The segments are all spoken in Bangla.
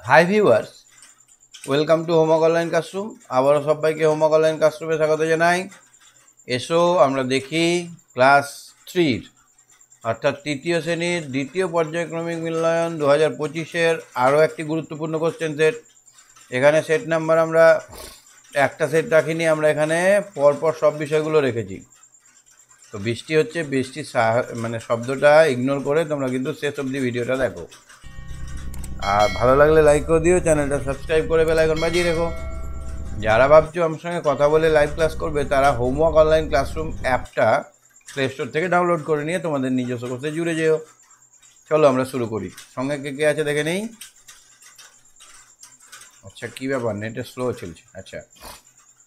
Hi viewers, welcome to homework online classroom. আবারও সবাইকে হোমওয়ার্ক অনলাইন ক্লাসরুমে স্বাগত জানাই। এসো আমরা দেখি ক্লাস 3 অর্থাৎ তৃতীয় শ্রেণীর দ্বিতীয় পর্যায়ক্রমিক মূল্যায়ন 2025-এর আরও একটি গুরুত্বপূর্ণ কোশ্চেন সেট। এখানে সেট নাম্বার আমরা একটা সেট রাখিনি, আমরা এখানে পরপর সব বিষয়গুলো রেখেছি। তো বৃষ্টি হচ্ছে, বৃষ্টির মানে শব্দটা ইগনোর করে তোমরা কিন্তু শেষ অবধি ভিডিওটা দেখো। আর ভালো লাগলে লাইক করে দিও, চ্যানেলটা সাবস্ক্রাইব করে বেল আইকন বাজিয়ে রেখো। যারা ভাবছো আমার সঙ্গে কথা বলে লাইভ ক্লাস করবে তারা হোমওয়ার্ক অনলাইন ক্লাসরুম অ্যাপটা প্লে স্টোর থেকে ডাউনলোড করে নিয়ে তোমাদের নিজস্ব কোর্সে জুড়ে যেও। চলো আমরা শুরু করি। সঙ্গে কে কে আছে দেখে নেই। আচ্ছা, কী ব্যাপার, নেটে স্লো চলছে। আচ্ছা,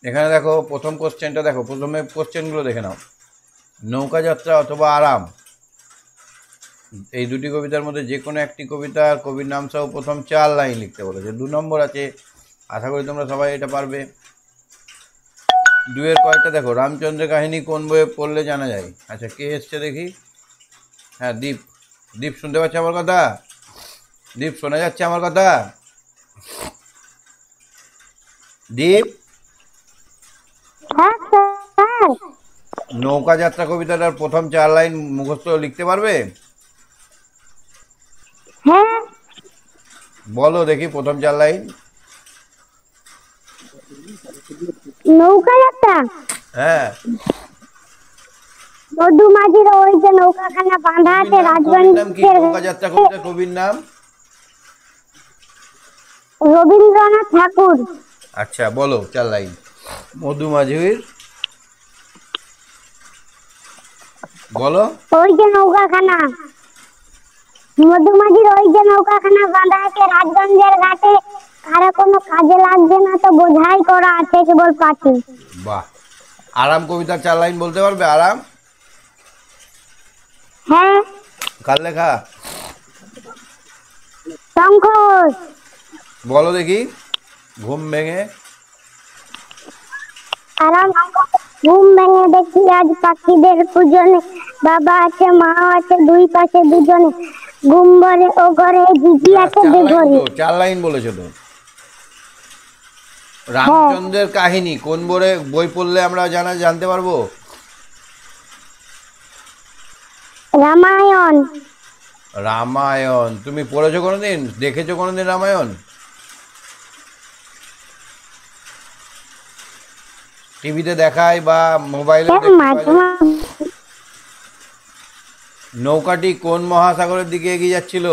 এখানে দেখো প্রথম কোশ্চেনটা দেখো, প্রথমে কোশ্চেনগুলো দেখে নাও। নৌকা যাত্রা অথবা আরাম, এই দুটি কবিতার মধ্যে যে কোনো একটি কবিতার কবির নাম সহ প্রথম 4 লাইন লিখতে বলেছে। 2 নম্বর আছে, আশা করি তোমরা সবাই এটা পারবে। 2-এর কয়েকটা দেখো, রামচন্দ্রের কাহিনী কোন বইয়ে পড়লে জানা যায়। আচ্ছা, কে এসছে দেখি। হ্যাঁ, দীপ। দীপ শুনতে পাচ্ছে আমার কথা? দীপ শোনা যাচ্ছে আমার কথা? দীপ, নৌকা যাত্রা কবিতাটার প্রথম 4 লাইন মুখস্থ লিখতে পারবে? হ্যাঁ, বলো দেখি প্রথম 4 লাইন। নৌকা যাত্রা। হ্যাঁ, মধুমাঝির ওই যে নৌকাখানা বাঁধা আছে কবির নাম কি? রাজগঞ্জের। নৌকা যাত্রা কবিতার কবির নাম রবীন্দ্রনাথ ঠাকুর। আচ্ছা, বলো 4 লাইন। মধুমাঝির, বলো। ওই যে নৌকাখানা, মধুমাঝির ওই যে নৌকাখানা বাঁধা আছে রাজগঞ্জের ঘাটে, কারো কোনো কাজে লাগছে না তো বোঝাই করা আছে কেবল পাঠে। বাহ। আরাম কবিতার 4 লাইন বলতে পারবে? আরাম হ্যাঁ, কার লেখা? শঙ্খ ঘোষ। বলো দেখি। ঘুম ভেঙে, আরাম। ঘুম ভেঙে দেখি আজ পাখিদের পূজনে, বাবা আছে মা আছে দুই পাশে দুজনে, ঘুম ভরে ও ঘরে ঝিঝি আছে 4 লাইন বেঘরে। তো, 4 লাইন বলেছো তো। রামচন্দ্রের কাহিনী কোন বই পড়লে আমরা জানতে পারবো? রামায়ণ। রামায়ণ। তুমি পড়েছো কোনোদিন? দেখেছো কোনোদিন রামায়ণ? টিভিতে দেখায় বা মোবাইলে? নৌকাটি কোন মহাসাগরের দিকে এগিয়ে যাচ্ছিল?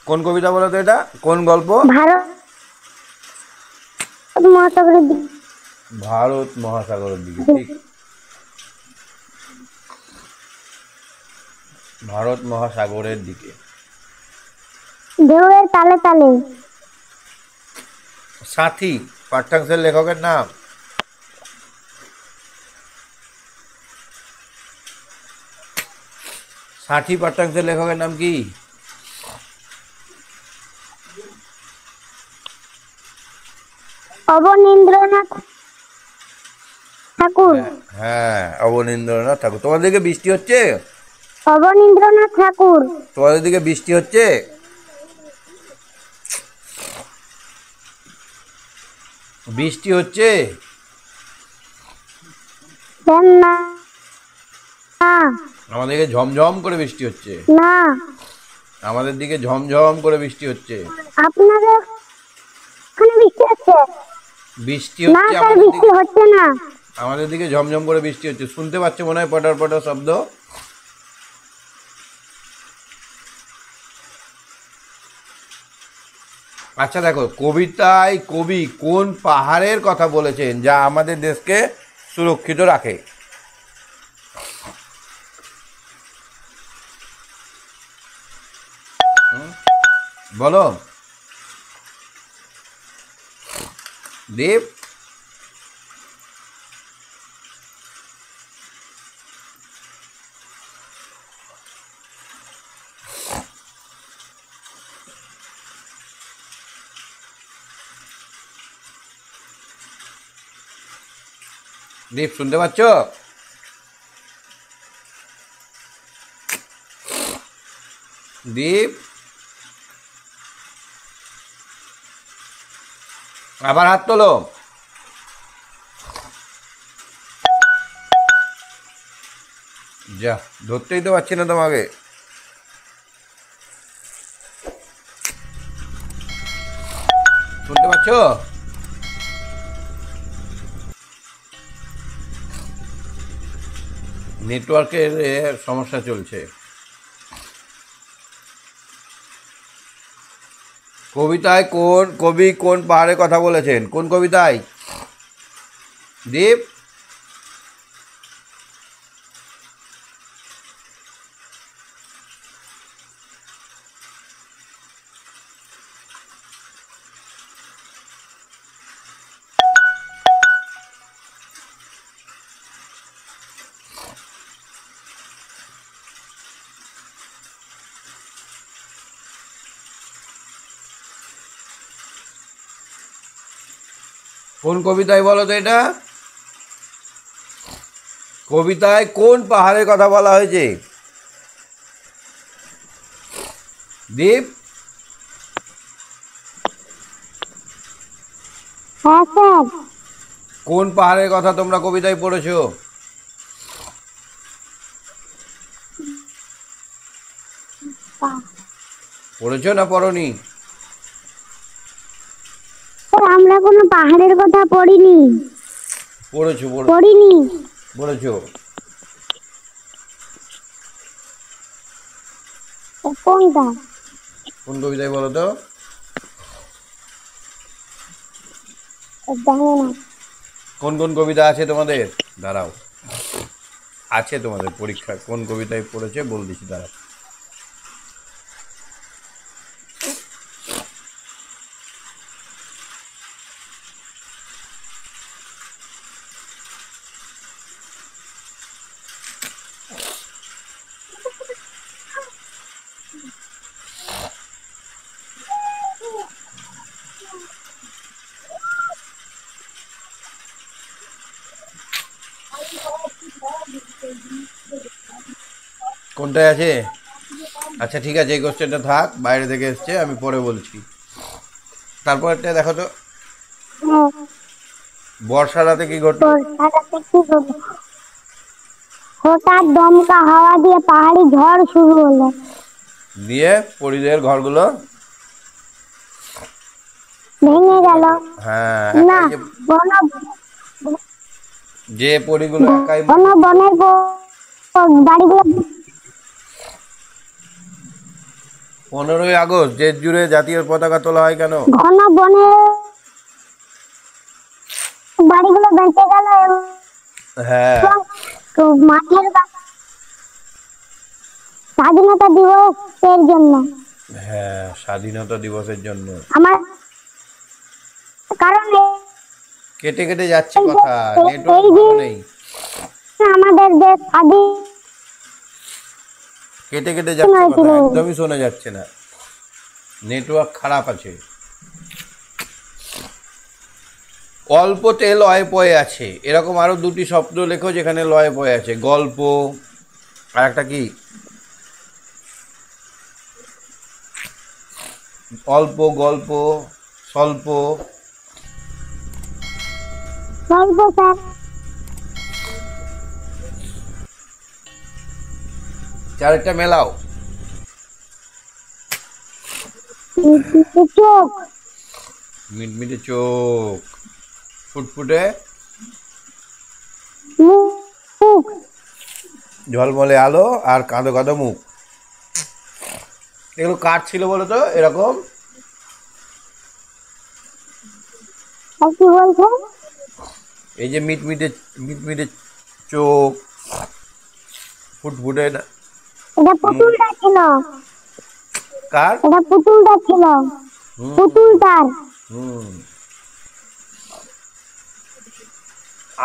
কোন কবিতা বলো তো এটা? কোন গল্প? ভারত মহাসাগরের দিকে। ভারত মহাসাগরের দিকে, ঠিক। ভারত মহাসাগরের দিকে। ঢেউয়ের তালে তালে। সাথী পাঠ্যাংশের লেখকের নাম? সাথী পাঠ্যাংশের লেখকের নাম কি? অবনীন্দ্রনাথ ঠাকুর। হ্যাঁ, অবনীন্দ্রনাথ ঠাকুর। তোমাদের দিকে বৃষ্টি হচ্ছে? অবনীন্দ্রনাথ ঠাকুর। তোমাদের দিকে বৃষ্টি হচ্ছে? বৃষ্টি হচ্ছে? না, আমাদের দিকে ঝমঝম করে বৃষ্টি হচ্ছে। না, আমাদের দিকে ঝমঝম করে বৃষ্টি হচ্ছে। আপনাদের ওখানে বৃষ্টি হচ্ছে? বৃষ্টি না হচ্ছে স্যার, আমাদের বৃষ্টি দিকে। হচ্ছে না। আমাদের দিকে ঝমঝম করে বৃষ্টি হচ্ছে। শুনতে পাচ্ছ মনে হয় পটার পটার শব্দ? আচ্ছা দেখো, কবিতায় কবি কোন পাহাড়ের কথা বলেছেন যা আমাদের দেশকে সুরক্ষিত রাখে? বলো দীপ। দীপ শুনতে পাচ্ছ? দীপ, আবার হাত তোলো। যা, ধরতেই তো পারছি না তোমাকে। শুনতে পাচ্ছ? নেটওয়ার্কের সমস্যা চলছে। কবিতায় কোন কবি কোন পাহাড়ের কথা বলেছেন? কোন কবিতায়? দীপ, কোন কবিতায় বলো তো এটা? কবিতায় কোন পাহাড়ের কথা বলা হয়েছে? দীপ, হ্যাঁ স্যার। কোন পাহাড়ের কথা তোমরা কবিতায় পড়েছো? পড়েছো না পড়নি? স্যার আমরা কোনো পাহাড়ের কথা পড়িনি। পড়েছো পড়িনি। পড়েছো। কোনটা? কোন কবিতায় বলো তো? জানি না। কোন কোন কবিতা আছে তোমাদের? দাঁড়াও, আছে তোমাদের পরীক্ষা। কোন কবিতায় পড়েছে বল দিচ্ছি, দাঁড়াও। কোনটায় আছে? আচ্ছা ঠিক আছে, এই কোশ্চেনটা থাক, বাইরে থেকে এসছে, আমি পরে বলছি। তারপরটা দেখো তো। হ্যাঁ, বর্ষা রাতে কি ঘটলো? বর্ষারাতে কি হলো? হঠাৎ দমকা হাওয়া দিয়ে পাহাড়ি ঝড় শুরু হলো। দিয়ে পরিদের ঘরগুলো ভেঙে গেল। হ্যাঁ, না, একাই বন যে পরিগুলো একাই। বনের বাড়িগুলো 15ই আগস্ট দেশ জুড়ে জাতীয় পতাকা তোলা হয় কেন? ঘন বনের বাড়িগুলো বেঁচে গেল হ্যাঁ, এবং মাঠের স্বাধীনতা দিবসের জন্য। হ্যাঁ, স্বাধীনতা দিবসের জন্য। আমার কারণ কেটে কেটে যাচ্ছে কথা, এই নেটওয়ার্ক দিন ভালো নেই। আমাদের দেশ স্বাধীন কেটে কেটে যাচ্ছে হয়েছিল। কথা, একদমই শোনা যাচ্ছে না, নেটওয়ার্ক খারাপ আছে। অল্পতে লয়ে পয়ে আছে, এরকম আরো দুটি শব্দ লেখো যেখানে লয়ে পয়ে আছে। গল্প, আর একটা কি? অল্প, গল্প, স্বল্প। গল্প স্যার। চারটা মেলাও। চোখ। মিটমিটে চোখ, ফুটফুটে মুখ। ঝলমলে আলো, আর কাঁদো কাঁদো মুখ। এগুলো কার ছিল বলো তো এরকম? আর কি বলছো? এই যে মিটমিটে মিটমিটে চোখ, ফুটফুটে এটা পুতুলটা ছিল। কার? এটা পুতুলটা ছিল। হুম, পুতুলটার। হুম।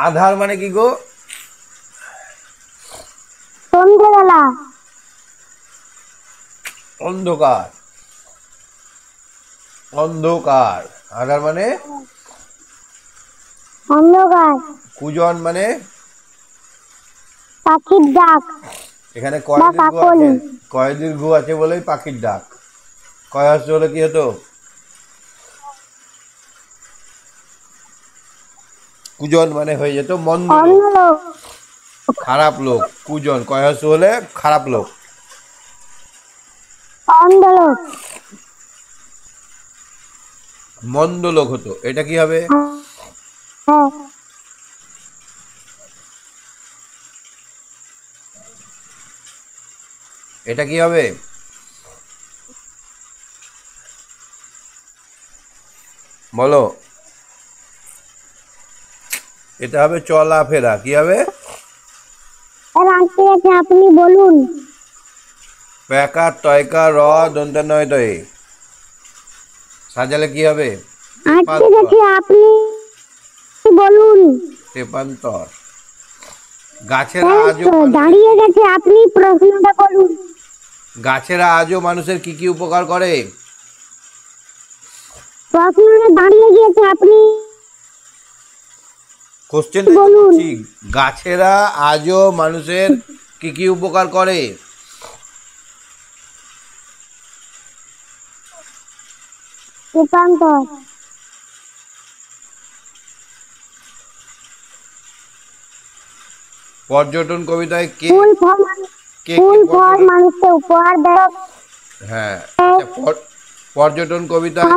আধার মানে কি গো? সন্ধ্যেবেলা। অন্ধকার, অন্ধকার। আধার মানে? অন্ধকার। কুজন মানে? পাখির ডাক। এখানে বা কয় দীর্ঘ কাকলি। আছে, কয় দীর্ঘ আছে বলেই পাখির ডাক। কয় হস্য হলে কি হতো? কুজন মানে হয়ে যেত মন্দ লোক, অন্য লোক। খারাপ লোক। কুজন কয় হস্য হলে খারাপ লোক। অন্ধ লোক। মন্দ লোক হতো। এটা কি হবে? হ্যাঁ। এটা কি হবে? বলো। এটা হবে চলাফেরা। কি হবে? এর আনতে গেছে, আপনি বলুন। প্যাকার তয়কার র দন্তে নয় তয়ে সাজালে কি হবে? আনতে গেছে, আপনি বলুন। তেপান্তর। গাছেরা আজও দাঁড়িয়ে গেছে, আপনি প্রশ্নটা করুন। গাছেরা আজও মানুষের কি কি উপকার করে? প্রশ্নটা দাঁড়িয়ে গিয়েছে, আপনি কোশ্চেন বলুন। ঠিক। গাছেরা আজও মানুষের কি কি উপকার করে? রূপান্তর। পর্যটন কবিতায় কে ফুল ফল কে ফুল কে ফল পর্যটন? মানুষকে উপহার দেয়। হ্যাঁ, আচ্ছা, পর্যটন কবিতায়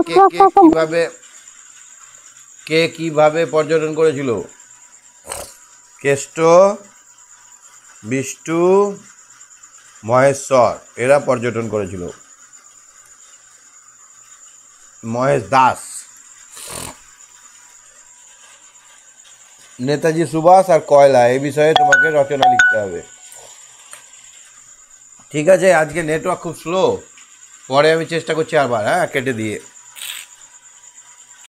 কে কিভাবে পর্যটন করেছিল? কেষ্ট, বিষ্টু, মহেশ্বর এরা পর্যটন করেছিল। মহেশ দাস। নেতাজি সুভাষ আর কয়লা এই বিষয়ে তোমাকে রচনা লিখতে হবে। ঠিক আছে, আজকে নেটওয়ার্ক খুব স্লো, পরে আমি চেষ্টা করছি আবার, হ্যাঁ, কেটে দিয়ে।